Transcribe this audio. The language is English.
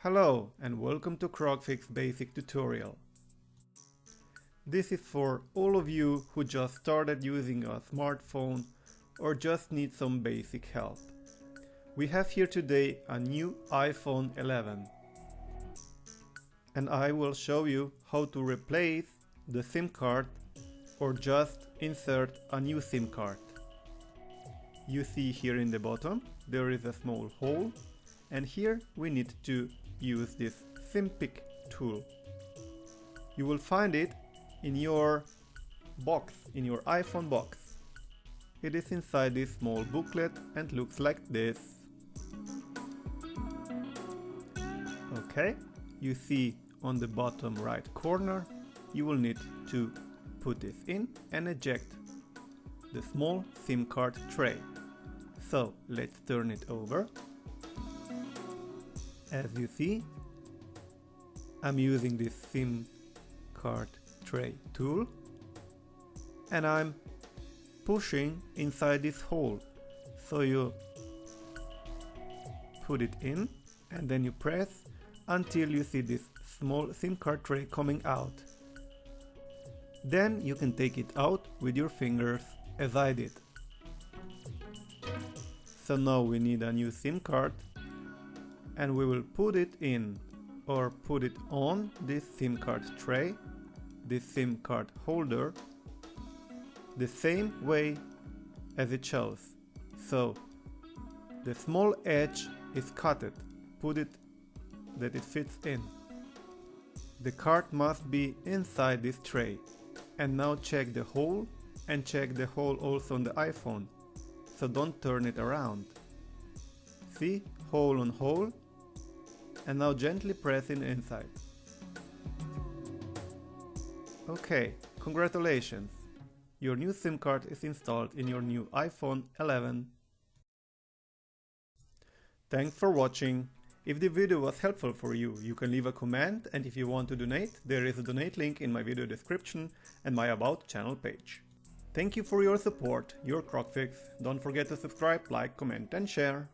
Hello and welcome to CrocFIX basic tutorial. This is for all of you who just started using a smartphone or just need some basic help. We have here today a new iPhone 11 and I will show you how to replace the SIM card or just insert a new SIM card. You see here in the bottom there is a small hole, and here we need to use this SIM pick tool. You will find it in your box, in your iPhone box. It is inside this small booklet and looks like this. Okay, you see on the bottom right corner you will need to put this in and eject the small SIM card tray. So let's turn it over. As you see, I'm using this SIM card tray tool and I'm pushing inside this hole. So you put it in and then you press until you see this small SIM card tray coming out. Then you can take it out with your fingers as I did. So now we need a new SIM card, and we will put it in or put it on this SIM card tray, this SIM card holder, the same way as it shows. So the small edge is cutted, put it that it fits in. The card must be inside this tray. And now check the hole and check the hole also on the iPhone. So don't turn it around. See, hole on hole. And now gently press it inside. Okay, congratulations! Your new SIM card is installed in your new iPhone 11. Thanks for watching. If the video was helpful for you, you can leave a comment, and if you want to donate, there is a donate link in my video description and my About channel page. Thank you for your support, your CrocFIX. Don't forget to subscribe, like, comment and share.